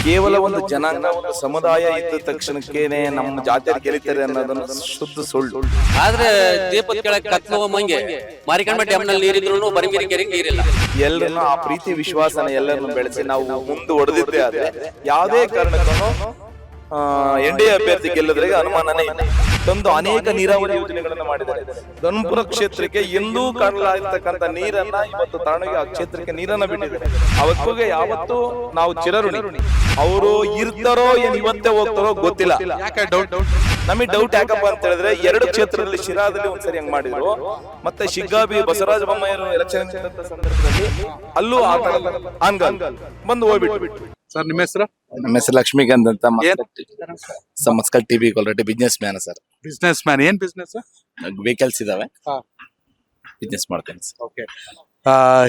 ಕೇವಲ ಒಂದು ಜನಾಂಗ ಒಂದು ಸಮುದಾಯ ಇದ್ದ ತಕ್ಷಣಕ್ಕೇನೆ ನಮ್ಮ ಜಾತಿಯರು ಗೆಲ್ಲಿತಾರೆ ಅನ್ನೋದನ್ನು ಶುದ್ಧ ಸುಳ್ಳು. ಆದ್ರೆ ದೀಪದ ಕೆಳಗೆ ಕತ್ಲು ಮಂಗೆ ಮಾರಿಕಂಡ ಡ್ಯಾಮ್ನಲ್ಲಿ ನೀರಿದ್ರು ಬರಿಮೀರಿ ಕೆರೆಗೆ ನೀರಿಲ್ಲ. ಎಲ್ಲರನ್ನು ಆ ಪ್ರೀತಿ ವಿಶ್ವಾಸನ ಎಲ್ಲರನ್ನು ಬೆಳೆಸಿ ನಾವು ಮುಂದೆ ಹೊಡೆದಿದ್ದೇ ಆದ್ರೆ ಯಾವುದೇ ಕಾರಣಕ್ಕೂ ಎನ್ಡಿಎ ಅಭ್ಯರ್ಥಿ ಗೆಲ್ಲದ್ರಿಗೆ ಅನುಮಾನನೇ ಇಲ್ಲ. ತಂದು ಅನೇಕ ನೀರಾವರಿ ಯೋಜನೆಗಳನ್ನು ಮಾಡಿದ್ದಾರೆ. ಧರ್ಮಪುರ ಕ್ಷೇತ್ರಕ್ಕೆ ಎಂದೂ ಕಾಣಲಾಗಿರ್ತಕ್ಕಂಥ ನೀರನ್ನ ಇವತ್ತು ತಗೊಂಡೋಗಿ ಆ ಕ್ಷೇತ್ರಕ್ಕೆ ನೀರನ್ನ ಬಿಟ್ಟಿದ್ದಾರೆ. ಅವತ್ತಿಗೆ ಯಾವತ್ತು ನಾವು ಚಿರಋಣಿ. ಅವರು ಇರ್ತಾರೋ ಏನ್ ಇವತ್ತೇ ಹೋಗ್ತಾರೋ ಗೊತ್ತಿಲ್ಲ. ನಮಗೆ ಡೌಟ್ ಯಾಕಪ್ಪ ಅಂತ ಹೇಳಿದ್ರೆ, ಎರಡು ಕ್ಷೇತ್ರದಲ್ಲಿ ಶಿರಾದಲ್ಲಿ ಒಂದ್ಸರಿ ಹಂಗ್ ಮಾಡಿದ್ರು, ಮತ್ತೆ ಶಿಗ್ಗಾಬಿ ಬಸವರಾಜ ಬೊಮ್ಮಾಯಿಯವರು ಎಲೆಕ್ಷನ್ ಸಂದರ್ಭದಲ್ಲಿ ಅಲ್ಲೂ ಆ ತರ ಬಂದು ಹೋಗ್ಬಿಟ್ಟು. ಸರ್ ನಿಮ್ಮ ಹೆಸರು? ನಮ್ಮ ಹೆಸರು ಲಕ್ಷ್ಮೀಕಾಂತ್ ಅಂತ, ಸಮಸ್ಕಲ್ TV quality business man sir. Business man. ಏನ್ ಬಿಸ್ನೆಸ್? ವೆಹಿಕಲ್ಸ್ ಇದಾವೆ, ಬಿಸ್ನೆಸ್ ಮಾಡ್ತೇನೆ. ಓಕೆ,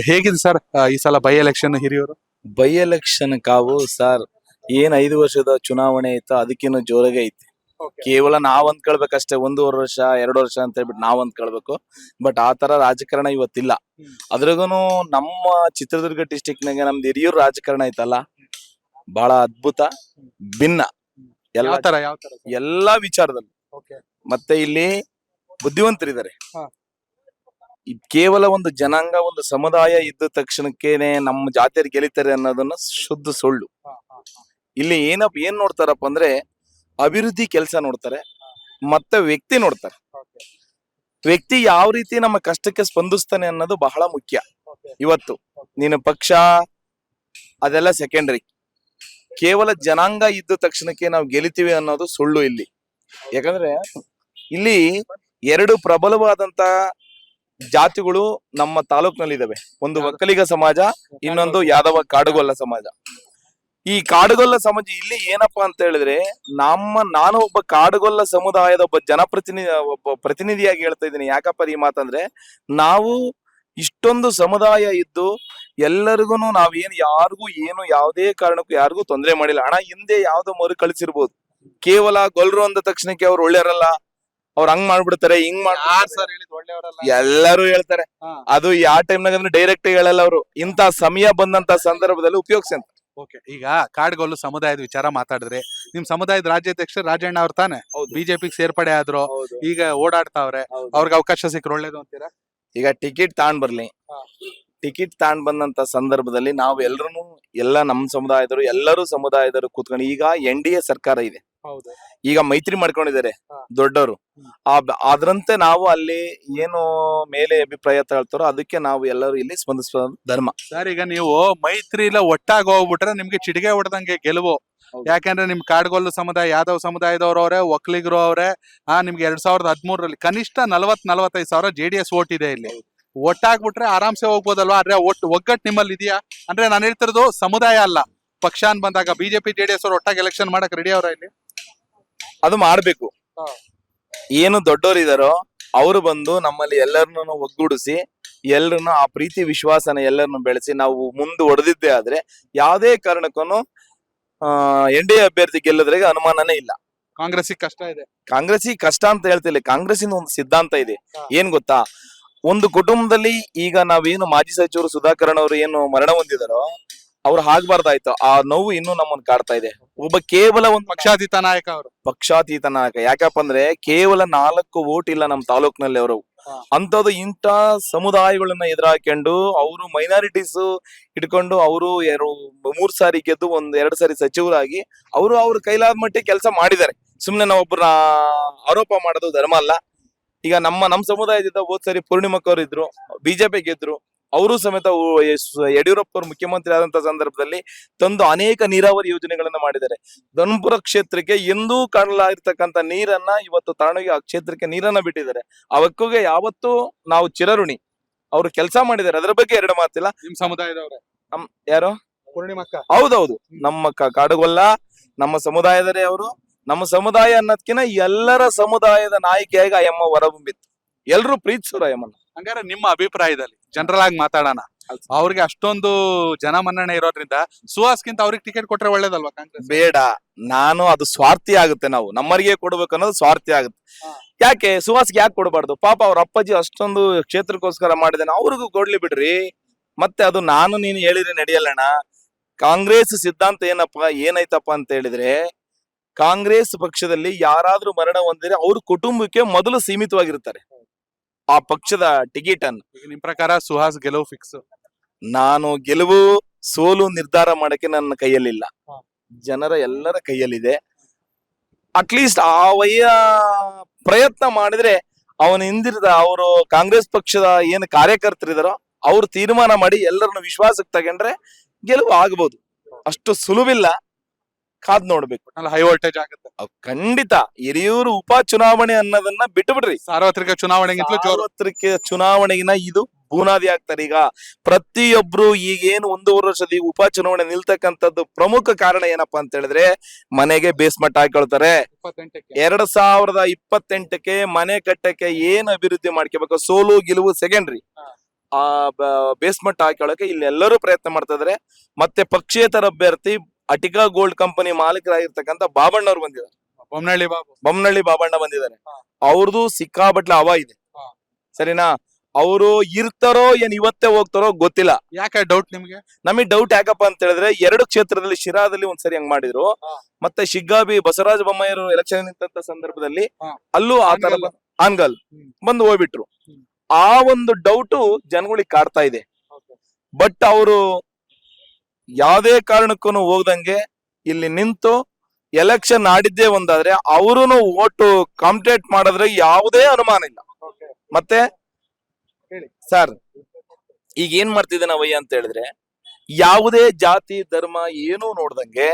ಹೇಗಿದೆ ಸರ್ ಈ ಸಲ by election? Hiriyur by election ಕಾವು ಸರ್ ಏನ್ 5 ವರ್ಷದ ಚುನಾವಣೆ ಐತ ಅದಕ್ಕಿನ್ನು ಜೋರಾಗೆ ಐತಿ. ಕೇವಲ ನಾವ್ ಅಂದ್ಕೊಳ್ಬೇಕಷ್ಟೇ, 1.5 ವರ್ಷ 2 ವರ್ಷ ಅಂತ ಹೇಳ್ಬಿಟ್ಟು ನಾವ್ ಅಂದ್ಕೊಳ್ಬೇಕು. ಬಟ್ ಆ ತರ ರಾಜಕಾರಣ ಇವತ್ತಿಲ್ಲ. ಅದ್ರಾಗೂನು ನಮ್ಮ ಚಿತ್ರದುರ್ಗ ಡಿಸ್ಟಿಕ್ ನಾಗ ನಮ್ದು ಹಿರಿಯೂರು ರಾಜಕಾರಣ ಐತಲ್ಲ, ಬಹಳ ಅದ್ಭುತ, ಭಿನ್ನ ಎಲ್ಲಾ ವಿಚಾರದಲ್ಲಿ. ಮತ್ತೆ ಇಲ್ಲಿ ಬುದ್ಧಿವಂತರಿದ್ದಾರೆ. ಕೇವಲ ಒಂದು ಜನಾಂಗ ಒಂದು ಸಮುದಾಯ ಇದ್ದ ತಕ್ಷಣಕ್ಕೇನೆ ನಮ್ಮ ಜಾತಿಯರು ಗೆಲ್ಲಿತಾರೆ ಅನ್ನೋದನ್ನ ಶುದ್ಧ ಸುಳ್ಳು. ಇಲ್ಲಿ ಏನ್ ನೋಡ್ತಾರಪ್ಪ ಅಂದ್ರೆ, ಅಭಿವೃದ್ಧಿ ಕೆಲಸ ನೋಡ್ತಾರೆ, ಮತ್ತೆ ವ್ಯಕ್ತಿ ನೋಡ್ತಾರೆ. ವ್ಯಕ್ತಿ ಯಾವ ರೀತಿ ನಮ್ಮ ಕಷ್ಟಕ್ಕೆ ಸ್ಪಂದಿಸ್ತಾನೆ ಅನ್ನೋದು ಬಹಳ ಮುಖ್ಯ. ಇವತ್ತು ನೀನು ಪಕ್ಷ ಅದೆಲ್ಲ ಸೆಕೆಂಡರಿ. ಕೇವಲ ಜನಾಂಗ ಇದ್ದ ತಕ್ಷಣಕ್ಕೆ ನಾವು ಗೆಲ್ಲಿತೀವಿ ಅನ್ನೋದು ಸುಳ್ಳು ಇಲ್ಲಿ. ಯಾಕಂದ್ರೆ ಇಲ್ಲಿ 2 ಪ್ರಬಲವಾದಂತ ಜಾತಿಗಳು ನಮ್ಮ ತಾಲೂಕಿನಲ್ಲಿ ಇದಾವೆ. ಒಂದು ಒಕ್ಕಲಿಗ ಸಮಾಜ, ಇನ್ನೊಂದು ಯಾದವ ಕಾಡುಗೊಲ್ಲ ಸಮಾಜ. ಈ ಕಾಡುಗೊಲ್ಲ ಸಮಾಜ ಇಲ್ಲಿ ಏನಪ್ಪಾ ಅಂತ ಹೇಳಿದ್ರೆ, ನಾನು ಒಬ್ಬ ಕಾಡುಗೊಲ್ಲ ಸಮುದಾಯದ ಒಬ್ಬ ಪ್ರತಿನಿಧಿಯಾಗಿ ಹೇಳ್ತಾ ಇದ್ದೀನಿ. ಯಾಕಪ್ಪ ಈ ಮಾತಂದ್ರೆ, ನಾವು ಇಷ್ಟೊಂದು ಸಮುದಾಯ ಇದ್ದು ಎಲ್ಲರಿಗೂ ನಾವೇನು ಯಾರಿಗೂ ಏನು ಯಾವುದೇ ಕಾರಣಕ್ಕೂ ಯಾರಿಗೂ ತೊಂದರೆ ಮಾಡಿಲ್ಲ. ಹಣ ಹಿಂದೆ ಯಾವ್ದೋ ಮರು ಕಳಿಸಿರ್ಬೋದು. ಕೇವಲ ಗೊಲ್ರು ಅಂದ ತಕ್ಷಣಕ್ಕೆ ಅವ್ರು ಒಳ್ಳೆಯವರಲ್ಲ, ಅವ್ರು ಹಂಗ್ ಮಾಡ್ಬಿಡ್ತಾರೆ, ಹಿಂಗ್ ಎಲ್ಲರೂ ಹೇಳ್ತಾರೆ. ಅದು ಯಾವ ಟೈಮ್ನಾಗ ಡೈರೆಕ್ಟ್ ಹೇಳಲ್ಲ ಅವರು. ಇಂತ ಸಮಯ ಬಂದಂತ ಸಂದರ್ಭದಲ್ಲಿ ಉಪಯೋಗಿಸ್ತಾರೆ. ಓಕೆ, ಈಗ ಕಾಡ್ಗೊಲ್ಲು ಸಮುದಾಯದ ವಿಚಾರ ಮಾತಾಡಿದ್ರೆ, ನಿಮ್ ಸಮುದಾಯದ ರಾಜ್ಯಾಧ್ಯಕ್ಷ ರಾಜಣ್ಣ ಅವ್ರ ತಾನೆ ಬಿಜೆಪಿಗೆ ಸೇರ್ಪಡೆ ಆದ್ರು, ಈಗ ಓಡಾಡ್ತಾವ್ರೆ. ಅವ್ರಿಗೆ ಅವಕಾಶ ಸಿಕ್ಕರೆ ಒಳ್ಳೇದು ಅಂತೀರಾ? ಈಗ ಟಿಕೆಟ್ ತಗೊಂಡ್ ಬರ್ಲಿ, ಟಿಕೆಟ್ ತಗೊಂಡ್ ಬಂದಂತ ಸಂದರ್ಭದಲ್ಲಿ ನಾವು ಎಲ್ಲ ನಮ್ಮ ಸಮುದಾಯದವರು ಎಲ್ಲರೂ ಸಮುದಾಯದವರು ಕೂತ್ಕೊಂಡು, ಈಗ NDA ಸರ್ಕಾರ ಇದೆ, ಈಗ ಮೈತ್ರಿ ಮಾಡ್ಕೊಂಡಿದ್ದಾರೆ ದೊಡ್ಡವರು. ಅದ್ರಂತೆ ನಾವು ಅಲ್ಲಿ ಏನು ಮೇಲೆ ಅಭಿಪ್ರಾಯ ತಗೊಳ್ತಾರೋ ಅದಕ್ಕೆ ನಾವು ಎಲ್ಲರೂ ಇಲ್ಲಿ ಸ್ಪಂದಿಸೋದು ಧರ್ಮ. ಸರ್, ಈಗ ನೀವು ಮೈತ್ರಿ ಇಲ್ಲ ಒಟ್ಟಾಗಿ ಹೋಗ್ಬಿಟ್ರೆ ನಿಮ್ಗೆ ಚಿಟಿಕೆ ಹೊಡೆದಂಗೆ ಗೆಲುವು. ಯಾಕಂದ್ರೆ ನಿಮ್ ಕಾಡ್ಗೊಲ್ಲು ಸಮುದಾಯ, ಯಾದವ್ ಸಮುದಾಯದವ್ರು ಅವ್ರೆ, ಒಕ್ಕಲಿಗರು ಅವ್ರೆ. ನಿಮ್ಗೆ 2013ರಲ್ಲಿ ಕನಿಷ್ಠ 40-45 ಸಾವಿರ JDS ಓಟ್ ಇದೆ. ಇಲ್ಲಿ ಒಟ್ಟಾಗ್ಬಿಟ್ರೆ ಆರಾಮ್ಸೆ ಹೋಗ್ಬೋದಲ್ವಾ? ಆದ್ರೆ ಒಗ್ಗಟ್ಟು ನಿಮ್ಮಲ್ಲಿ ಇದೆಯಾ? ಅಂದ್ರೆ ನಾನು ಹೇಳ್ತಿರೋದು ಸಮುದಾಯ ಅಲ್ಲ, ಪಕ್ಷ ಅಂತ ಬಂದಾಗ ಬಿಜೆಪಿ JDS ಅವ್ರು ಒಟ್ಟಾಗಿ ಎಲೆಕ್ಷನ್ ಮಾಡಕ್ ರೆಡಿ ಅವ್ರ? ಇಲ್ಲಿ ಅದು ಮಾಡ್ಬೇಕು. ಏನು ದೊಡ್ಡವರು ಇದಾರೋ ಅವರು ಬಂದು ನಮ್ಮಲ್ಲಿ ಎಲ್ಲರನ್ನು ಒಗ್ಗೂಡಿಸಿ ಎಲ್ಲರನ್ನು ಆ ಪ್ರೀತಿ ವಿಶ್ವಾಸನ ಎಲ್ಲರನ್ನು ಬೆಳೆಸಿ ನಾವು ಮುಂದೆ ಹೊಡೆದಿದ್ದೇ ಆದ್ರೆ ಯಾವುದೇ ಕಾರಣಕ್ಕೂ NDA ಅಭ್ಯರ್ಥಿ ಗೆಲ್ಲದ್ರಿಗೆ ಅನುಮಾನನೇ ಇಲ್ಲ. ಕಾಂಗ್ರೆಸ್ಸಿಗೆ ಕಷ್ಟ ಇದೆ. ಕಾಂಗ್ರೆಸ್ಸಿಗೆ ಕಷ್ಟ ಅಂತ ಹೇಳ್ತಿಲ್ಲ, ಕಾಂಗ್ರೆಸ್ಸಿನ ಒಂದು ಸಿದ್ಧಾಂತ ಇದೆ. ಏನ್ ಗೊತ್ತಾ, ಒಂದು ಕುಟುಂಬದಲ್ಲಿ ಈಗ ನಾವೇನು ಮಾಜಿ ಸಚಿವರು ಸುಧಾಕರನ್ ಅವರು ಏನು ಮರಣ ಹೊಂದಿದಾರೋ ಅವ್ರು ಆಗ್ಬಾರ್ದಾಯ್ತು. ಆ ನೋವು ಇನ್ನೂ ನಮ್ಮನ್ನು ಕಾಡ್ತಾ ಇದೆ. ಒಬ್ಬ ಕೇವಲ ಒಂದು ಪಕ್ಷಾತೀತ ನಾಯಕ ಅವರು, ಪಕ್ಷಾತೀತ ನಾಯಕ. ಯಾಕಪ್ಪ ಅಂದ್ರೆ ಕೇವಲ 4 ವೋಟ್ ಇಲ್ಲ ನಮ್ಮ ತಾಲೂಕಿನಲ್ಲಿ ಅವರು. ಅಂತದ್ದು ಇಂಥ ಸಮುದಾಯಗಳನ್ನ ಎದುರಾಕೊಂಡು ಅವರು ಮೈನಾರಿಟೀಸ್ ಇಟ್ಕೊಂಡು ಅವರು 3 ಸಾರಿ ಗೆದ್ದು 2 ಸಾರಿ ಸಚಿವರಾಗಿ ಅವರು ಅವ್ರ ಕೈಲಾದ ಮಟ್ಟಿಗೆ ಕೆಲಸ ಮಾಡಿದ್ದಾರೆ. ಸುಮ್ನೆ ನಾವೊಬ್ಬರ ಆರೋಪ ಮಾಡೋದು ಧರ್ಮ ಅಲ್ಲ. ಈಗ ನಮ್ಮ ಸಮುದಾಯದಿಂದ ಹೋದ್ ಸರಿ ಪೂರ್ಣಿಮಕ್ಕ ಅವರು ಇದ್ರು, ಬಿಜೆಪಿ ಗೆದ್ರು. ಅವರು ಸಮೇತ ಯಡಿಯೂರಪ್ಪ ಅವರು ಮುಖ್ಯಮಂತ್ರಿ ಆದಂತ ಸಂದರ್ಭದಲ್ಲಿ ತಂದು ಅನೇಕ ನೀರಾವರಿ ಯೋಜನೆಗಳನ್ನ ಮಾಡಿದ್ದಾರೆ. ಧರ್ಮಪುರ ಕ್ಷೇತ್ರಕ್ಕೆ ಎಂದೂ ಕಾಣಲಾಗಿರ್ತಕ್ಕಂಥ ನೀರನ್ನ ಇವತ್ತು ತಗೊಂಡೋಗಿ ಆ ಕ್ಷೇತ್ರಕ್ಕೆ ನೀರನ್ನ ಬಿಟ್ಟಿದ್ದಾರೆ. ಅವಕ್ಕಿಗೆ ಯಾವತ್ತು ನಾವು ಚಿರಋಣಿ. ಅವ್ರು ಕೆಲಸ ಮಾಡಿದ್ದಾರೆ, ಅದ್ರ ಬಗ್ಗೆ 2 ಮಾತಿಲ್ಲ. ನಿಮ್ ಸಮುದಾಯದವ್ರೆ? ಯಾರು? ಪೂರ್ಣಿಮಕ್ಕ. ಹೌದೌದು, ನಮ್ಮ ಕಾಡುಗೊಲ್ಲ ನಮ್ಮ ಸಮುದಾಯದರೇ ಅವರು. ನಮ್ಮ ಸಮುದಾಯ ಅನ್ನೋದ್ಕಿಂತ ಎಲ್ಲರ ಸಮುದಾಯದ ನಾಯಕಿಯಾಗಿ ಅಯ್ಯಮ್ಮ ಹೊರಬಂಬಿತ್ತು. ಎಲ್ರು ಪ್ರೀತಿಸೋರು ಅಯ್ಯಮ್ಮನ. ಹಂಗಾರೆ ನಿಮ್ಮ ಅಭಿಪ್ರಾಯದಲ್ಲಿ ಜನರಲ್ ಆಗಿ ಮಾತಾಡೋಣ, ಅವ್ರಿಗೆ ಅಷ್ಟೊಂದು ಜನ ಮನ್ನಣೆ ಇರೋದ್ರಿಂದ ಸುಹಾಸ್ಗಿಂತ ಅವ್ರಿಗೆ ಟಿಕೆಟ್ ಕೊಟ್ರೆ ಒಳ್ಳೇದಲ್ವಾ ಕಾಂಗ್ರೆಸ್? ಬೇಡ, ಅದು ಸ್ವಾರ್ಥಿ ಆಗುತ್ತೆ. ನಾವು ನಮ್ಮರಿಗೆ ಕೊಡ್ಬೇಕು ಅನ್ನೋದು ಸ್ವಾರ್ಥಿ ಆಗುತ್ತೆ. ಯಾಕೆ ಸುಹಾಸ್ಗೆ ಯಾಕೆ ಕೊಡಬಾರ್ದು? ಪಾಪ ಅವ್ರ ಅಪ್ಪಾಜಿ ಅಷ್ಟೊಂದು ಕ್ಷೇತ್ರಕ್ಕೋಸ್ಕರ ಮಾಡಿದಾನೆ, ಅವ್ರಿಗೂ ಕೊಡ್ಲಿ ಬಿಡ್ರಿ. ಮತ್ತೆ ಅದು ನಾನು ನೀನು ಹೇಳಿದ್ರೆ ನಡೆಯಲ್ಲಣ್ಣ. ಕಾಂಗ್ರೆಸ್ ಸಿದ್ಧಾಂತ ಏನಾಯ್ತಪ್ಪ ಅಂತ ಹೇಳಿದ್ರೆ, ಕಾಂಗ್ರೆಸ್ ಪಕ್ಷದಲ್ಲಿ ಯಾರಾದ್ರೂ ಮರಣ ಹೊಂದಿದ್ರೆ ಅವ್ರ ಕುಟುಂಬಕ್ಕೆ ಮೊದಲು ಸೀಮಿತವಾಗಿರ್ತಾರೆ ಆ ಪಕ್ಷದ ಟಿಕೆಟ್ ಅನ್ನು. ಈಗ ನಿಮ್ ಪ್ರಕಾರ ಸುಹಾಸ್ ಗೆಲುವು ಫಿಕ್ಸ್? ನಾನು ಗೆಲುವು ಸೋಲು ನಿರ್ಧಾರ ಮಾಡಕ್ಕೆ ನನ್ನ ಕೈಯಲ್ಲಿಲ್ಲ, ಜನರ ಎಲ್ಲರ ಕೈಯಲ್ಲಿದೆ. ಅಟ್ಲೀಸ್ಟ್ ಆ ಪ್ರಯತ್ನ ಮಾಡಿದ್ರೆ ಅವನ ಹಿಂದಿರದ ಅವರು ಕಾಂಗ್ರೆಸ್ ಪಕ್ಷದ ಏನು ಕಾರ್ಯಕರ್ತರಿದಾರೋ ಅವ್ರು ತೀರ್ಮಾನ ಮಾಡಿ ಎಲ್ಲರನ್ನು ವಿಶ್ವಾಸಕ್ಕೆ ತಗೊಂಡ್ರೆ ಗೆಲುವು ಆಗ್ಬೋದು. ಅಷ್ಟು ಸುಲಭಿಲ್ಲ, ಕಾದ್ ನೋಡ್ಬೇಕು. ಹೈ ವೋಲ್ಟೇಜ್ ಆಗುತ್ತೆ ಖಂಡಿತ. ಹಿರಿಯೂರು ಉಪ ಚುನಾವಣೆ ಅನ್ನೋದನ್ನ ಬಿಟ್ಟುಬಿಡ್ರಿ, ಸಾರ್ವತ್ರಿಕ ಚುನಾವಣೆಗಿಂತಲೂ ಜೋರು. ಸಾರ್ವತ್ರಿಕ ಚುನಾವಣೆಗಿನ ಇದು ಬುನಾದಿ ಆಗ್ತಾರೆ. ಈಗ ಪ್ರತಿಯೊಬ್ರು ಈಗೇನು 1.5 ವರ್ಷದ ಈ ಉಪ ಚುನಾವಣೆ ನಿಲ್ತಕ್ಕಂಥದ್ದು ಪ್ರಮುಖ ಕಾರಣ ಏನಪ್ಪಾ ಅಂತ ಹೇಳಿದ್ರೆ, ಮನೆಗೆ ಬೇಸ್ಮಟ್ಟ ಹಾಕೊಳ್ತಾರೆ. 2028ಕ್ಕೆ ಮನೆ ಕಟ್ಟಕ್ಕೆ ಏನ್ ಅಭಿವೃದ್ಧಿ ಮಾಡ್ಕೋಬೇಕು, ಸೋಲು ಗೆಲುವು ಸೆಕೆಂಡ್ರಿ, ಆ ಬೇಸ್ಮಟ್ಟ ಹಾಕೊಳ್ಳಕ್ಕೆ ಇಲ್ಲೆಲ್ಲರೂ ಪ್ರಯತ್ನ ಮಾಡ್ತಾ ಇದಾರೆ. ಮತ್ತೆ ಪಕ್ಷೇತರ ಅಭ್ಯರ್ಥಿ ಅಟಿಕಾ ಗೋಲ್ಡ್ ಕಂಪನಿ ಮಾಲೀಕರಾಗಿರ್ತಕ್ಕಂಥ ಬಾಬಣ್ಣವ್ರು ಬಂದಿದ್ದಾರೆ, ಬೊಮ್ಮನಹಳ್ಳಿ ಬಾಬಣ್ಣ ಬಂದಿದ್ದಾರೆ. ಅವ್ರದ್ದು ಸಿಕ್ಕಾಬಟ್ಲೆ ಹವಾ ಇದೆ, ಸರಿನಾ? ಅವರು ಇರ್ತಾರೋ ಏನ್ ಇವತ್ತೇ ಹೋಗ್ತಾರೋ ಗೊತ್ತಿಲ್ಲ. ಯಾಕೆ ಡೌಟ್ ನಿಮ್ಗೆ? ನಮಗ್ ಡೌಟ್ ಯಾಕಪ್ಪ ಅಂತ ಹೇಳಿದ್ರೆ, 2 ಕ್ಷೇತ್ರದಲ್ಲಿ ಶಿರಾದಲ್ಲಿ ಒಂದ್ಸರಿ ಹಂಗ್ ಮಾಡಿದ್ರು, ಮತ್ತೆ ಶಿಗ್ಗಾಬಿ ಬಸವರಾಜ ಬೊಮ್ಮಾಯಿಯವರು ಎಲೆಕ್ಷನ್ ನಿಂತ ಸಂದರ್ಭದಲ್ಲಿ ಅಲ್ಲೂ ಆ ತರ ಆನ್ಗಲ್ ಬಂದು ಹೋಗ್ಬಿಟ್ರು. ಆ ಒಂದು ಡೌಟು ಜನಗಳಿಗೆ ಕಾಡ್ತಾ ಇದೆ. ಬಟ್ ಅವರು ಯಾವುದೇ ಕಾರಣಕ್ಕೂ ಹೋಗ್ದಂಗೆ ಇಲ್ಲಿ ನಿಂತು ಎಲೆಕ್ಷನ್ ಆಡಿದ್ದೇ ಒಂದಾದ್ರೆ ಅವರು ಓಟು ಕಾಂಪಿಟೇಟ್ ಮಾಡಿದ್ರೆ ಯಾವುದೇ ಅನುಮಾನ ಇಲ್ಲ. ಮತ್ತೆ ಸರ್ ಈಗ ಏನ್ ಮಾಡ್ತಿದ್ದೆ ನಾವಯ್ಯ ಅಂತ ಹೇಳಿದ್ರೆ, ಯಾವುದೇ ಜಾತಿ ಧರ್ಮ ಏನೂ ನೋಡ್ದಂಗೆ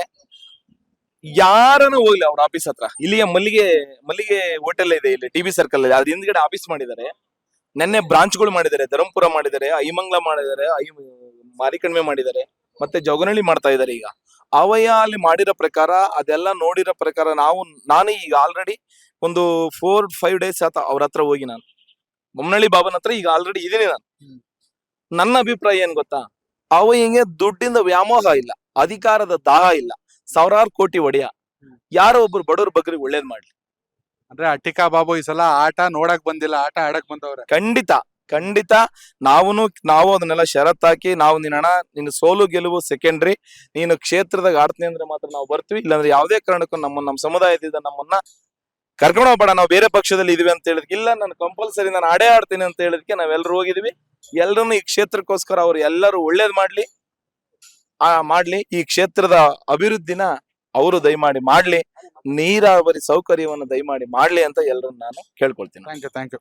ಯಾರನ್ನ ಹೋಗ್ಲಿ ಅವ್ರ ಆಫೀಸ್ ಹತ್ರ, ಇಲ್ಲಿಗೆ ಮಲ್ಲಿಗೆ ಹೋಟೆಲ್ ಇದೆ ಇಲ್ಲಿ ಟಿಬಿ ಸರ್ಕಲ್ ಅಲ್ಲಿ, ಅದ್ರ ಹಿಂದ್ಗಡೆ ಆಫೀಸ್ ಮಾಡಿದ್ದಾರೆ. ನೆನ್ನೆ ಬ್ರಾಂಚ್ಗಳು ಮಾಡಿದ್ದಾರೆ, ಧರ್ಮಪುರ ಮಾಡಿದ್ದಾರೆ, ಐಮಂಗ್ಲ ಮಾಡಿದ್ದಾರೆ, ಮಾರಿಕಣ್ಮೆ ಮಾಡಿದ್ದಾರೆ, ಮತ್ತೆ ಜೋಗನಹಳ್ಳಿ ಮಾಡ್ತಾ ಇದ್ದಾರೆ. ಈಗ ಅವಯ್ಯ ಅಲ್ಲಿ ಮಾಡಿರೋ ಪ್ರಕಾರ, ಅದೆಲ್ಲ ನೋಡಿರೋ ಪ್ರಕಾರ ನಾನು ಈಗ ಆಲ್ರೆಡಿ ಒಂದು 4-5 ಡೇಸ್ ಆತ ಅವ್ರ ಹತ್ರ ಹೋಗಿ, ನಾನು ಬೊಮ್ಮನಹಳ್ಳಿ ಬಾಬನ ಹತ್ರ ಈಗ ಆಲ್ರೆಡಿ ಇದೀನಿ ನಾನು. ನನ್ನ ಅಭಿಪ್ರಾಯ ಏನ್ ಗೊತ್ತಾ, ಅವಯ್ಯಂಗೆ ದುಡ್ಡಿಂದ ವ್ಯಾಮೋಹ ಇಲ್ಲ, ಅಧಿಕಾರದ ದಾಹ ಇಲ್ಲ, 1000 ಕೋಟಿ ಒಡೆಯ, ಯಾರೋ ಒಬ್ರು ಬಡವ್ರ ಬಗ್ಗರಿಗೆ ಒಳ್ಳೇದ್ ಮಾಡ್ಲಿ. ಅಂದ್ರೆ ಅಟಿಕಾ ಬಾಬು ಈ ಸಲ ಆಟ ನೋಡಕ್ ಬಂದಿಲ್ಲ, ಆಟ ಆಡಕ್ ಬಂದವ್ರೆ. ಖಂಡಿತ ನಾವು ಅದನ್ನೆಲ್ಲ ಷರತ್ ಹಾಕಿ, ನಾವು ನಿನ್ನ ಸೋಲು ಗೆಲುವು ಸೆಕೆಂಡ್ರಿ, ನೀನು ಕ್ಷೇತ್ರದಾಗ ಆಡ್ತೀನಿ ಅಂದ್ರೆ ಮಾತ್ರ ನಾವು ಬರ್ತೀವಿ, ಇಲ್ಲಾಂದ್ರೆ ಯಾವುದೇ ಕಾರಣಕ್ಕೂ ನಮ್ಮ ಸಮುದಾಯದಿಂದ ನಮ್ಮನ್ನ ಕರ್ಕೊಂಡು ಹೋಗ್ಬೇಡ, ನಾವು ಬೇರೆ ಪಕ್ಷದಲ್ಲಿ ಇದೀವಿ ಅಂತ ಹೇಳಿದ್ಕೆ, ಇಲ್ಲ ನಾನು ಕಂಪಲ್ಸರಿ ನಾನು ಆಡೇ ಆಡ್ತೀನಿ ಅಂತ ಹೇಳಿದ್ಕೆ ನಾವೆಲ್ಲರೂ ಹೋಗಿದೀವಿ. ಎಲ್ಲರನ್ನು ಈ ಕ್ಷೇತ್ರಕ್ಕೋಸ್ಕರ ಅವ್ರು ಎಲ್ಲರೂ ಒಳ್ಳೇದ್ ಮಾಡ್ಲಿ, ಈ ಕ್ಷೇತ್ರದ ಅಭಿವೃದ್ಧಿನ ಅವರು ದಯಮಾಡಿ ಮಾಡ್ಲಿ, ನೀರಾವರಿ ಸೌಕರ್ಯವನ್ನು ದಯಮಾಡಿ ಮಾಡ್ಲಿ ಅಂತ ಎಲ್ಲರನ್ನ ನಾನು ಕೇಳ್ಕೊಳ್ತೀನಿ. Thank you.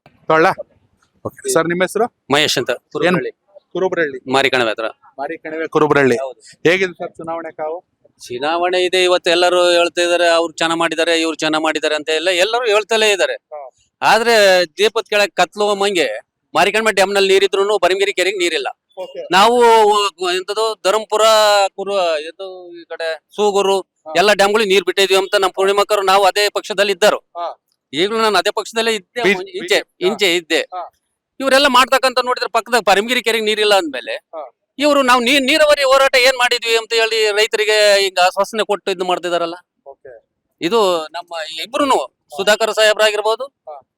ಸರ್ ನಿಮ್ಮ ಹೆಸರು? ಮಹೇಶ್ ಅಂತ, ಕುರುಬ್ರಹಳ್ಳಿ ಮಾರಿಕಣವೆ ಹತ್ರ. ಮಾರಿಕಣಿವೆ ಕುರುಬ್ರಹಳ್ಳಿ. ಹೇಗಿದೆ ಸರ್ ಚುನಾವಣೆ ಕಾವು? ಚುನಾವಣೆ ಇದೆ, ಇವತ್ತು ಎಲ್ಲರೂ ಹೇಳ್ತಾ ಇದಾರೆ ಅವ್ರು ಚೆನ್ನಾಗ್ ಮಾಡಿದ್ದಾರೆ, ಇವ್ರು ಚೆನ್ನಾಗ್ ಮಾಡಿದ್ದಾರೆ ಅಂತ ಎಲ್ಲರೂ ಹೇಳ್ತಲೇ ಇದಾರೆ. ಆದ್ರೆ ದೀಪದ ಕೆಳಗೆ ಕತ್ಲು ಮಂಗೆ ಮಾರಿಕಣ್ಮೆ ಡ್ಯಾಮ್ ನಲ್ಲಿ ನೀರಿದ್ರು ಬರಂಗಿರಿ ಕೆರೆಗೆ ನೀರಿಲ್ಲ. ನಾವು ಎಂತದು ಧರ್ಮಪುರ ಈ ಕಡೆ ಸೂಗೂರು ಎಲ್ಲ ಡ್ಯಾಮ್ಗಳಿಗೆ ನೀರ್ ಬಿಟ್ಟಿದ್ವಿ ಅಂತ ನಮ್ಮ ಪೂರ್ಣಿಮಕ್ಕರು ನಾವು ಅದೇ ಪಕ್ಷದಲ್ಲಿ ಇದ್ದರು. ಈಗಲೂ ನಾನು ಅದೇ ಪಕ್ಷದಲ್ಲೇ ಇಂಚೆ ಇದ್ದೆ. ಇವರೆಲ್ಲ ಮಾಡ್ತಕ್ಕಂತ ನೋಡಿದ್ರೆ ಪಕ್ಕದಾಗ ಪರಮಗಿರಿ ಕೆರೆಗೆ ನೀರಿಲ್ಲ ಅಂದ್ಮೇಲೆ ಇವರು ನಾವು ನೀರಾವರಿ ಹೋರಾಟ ಏನ್ ಮಾಡಿದ್ವಿ ಅಂತ ಹೇಳಿ ರೈತರಿಗೆ ಈಗ ಆಶ್ವಾಸನೆ ಕೊಟ್ಟು ಇದು ಮಾಡ್ತಿದಾರಲ್ಲ. ಇದು ನಮ್ಮ ಇಬ್ರು ಸುಧಾಕರ್ ಸಾಹೇಬ್ರಾಗಿರ್ಬೋದು,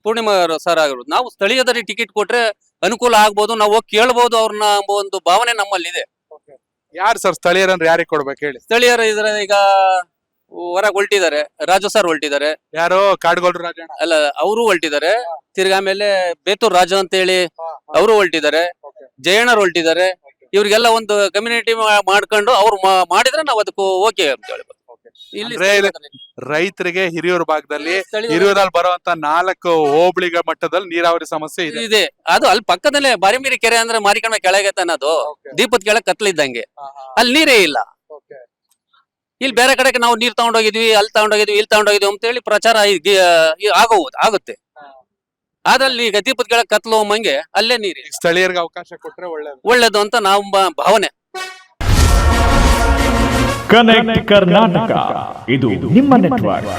ಪೂರ್ಣಿಮಾ ಸರ್ ಆಗಿರ್ಬೋದು, ನಾವು ಸ್ಥಳೀಯದಲ್ಲಿ ಟಿಕೆಟ್ ಕೊಟ್ರೆ ಅನುಕೂಲ ಆಗ್ಬೋದು, ನಾವು ಹೋಗಿ ಕೇಳ್ಬೋದು ಅವ್ರನ್ನ ಎಂಬ ಒಂದು ಭಾವನೆ ನಮ್ಮಲ್ಲಿ ಇದೆ. ಯಾರು ಸರ್ ಸ್ಥಳೀಯರನ್ನ ಯಾರಿಗೆ ಕೊಡ್ಬೇಕು ಹೇಳಿ? ಸ್ಥಳೀಯರು ಇದ್ರೆ ಈಗ ಹೊರಗೆ ಹೊಲ್ಟಿದ್ದಾರೆ, ರಾಜು ಸರ್ ಹೊಲ್ಟಿದ್ದಾರೆ. ಯಾರು? ಕಾಡ್ಗೋಲ್ರು ರಾಜಣ್ಣ ಅಲ್ಲ, ಅವರು ಹೊಲ್ಟಿದ್ದಾರೆ. ತಿರ್ಗಾ ಆಮೇಲೆ ಬೇತೂರ್ ರಾಜು ಅಂತ ಹೇಳಿ ಅವರು ಹೊಲ್ಟಿದ್ದಾರೆ, ಜಯಣ್ಣರು ಹೊಲ್ಟಿದ್ದಾರೆ. ಇವ್ರಿಗೆಲ್ಲ ಒಂದು ಕಮ್ಯುನಿಟಿ ಮಾಡ್ಕೊಂಡು ಅವ್ರು ಮಾಡಿದ್ರೆ ನಾವು ಅದಕ್ಕೂ ಓಕೆ ಅಂತ ಹೇಳ್ಬೋದು. ಇಲ್ಲಿ ರೈತರಿಗೆ ಹಿರಿಯೂರು ಭಾಗದಲ್ಲಿ ಹಿರಿಯೂರಲ್ಲಿ ಬರುವಂತ 4 ಹೋಬಳಿಗಳ ಮಟ್ಟದಲ್ಲಿ ನೀರಾವರಿ ಸಮಸ್ಯೆ ಇದೆ. ಅದು ಅಲ್ಲಿ ಪಕ್ಕದಲ್ಲೇ ಬಾರಿಮಿರಿ ಕೆರೆ ಅಂದ್ರೆ ಮಾರಿಕಣ್ಣ ಕೆಳಗೆ ಅನ್ನೋದು ದೀಪದ ಕೆಳಗೆ ಕತ್ಲಿದ್ದಂಗೆ, ಅಲ್ಲಿ ನೀರೇ ಇಲ್ಲ. ಇಲ್ಲಿ ಬೇರೆ ಕಡೆಗೆ ನಾವು ನೀರ್ ತಗೊಂಡೋಗಿದ್ವಿ, ಅಲ್ಲಿ ತಗೊಂಡೋಗಿದ್ವಿ, ಇಲ್ಲಿ ತಗೊಂಡೋಗಿದ್ವಿ ಅಂತ ಹೇಳಿ ಪ್ರಚಾರ ಆಗುತ್ತೆ. ಅದ್ರಲ್ಲಿ ಈಗ ದೀಪದ ಕೆಳಗೆ ಕತ್ಲು ಮಂಗೆ ಅಲ್ಲೇ ನೀರು. ಸ್ಥಳೀಯರಿಗೆ ಅವಕಾಶ ಕೊಟ್ರೆ ಒಳ್ಳೇದು ಅಂತ ನಾವು ಭಾವನೆ. ಕನೆಕ್ಟ್ ಕರ್ನಾಟಕ, ಇದು ನಿಮ್ಮ ನೆಟ್ವರ್ಕ್.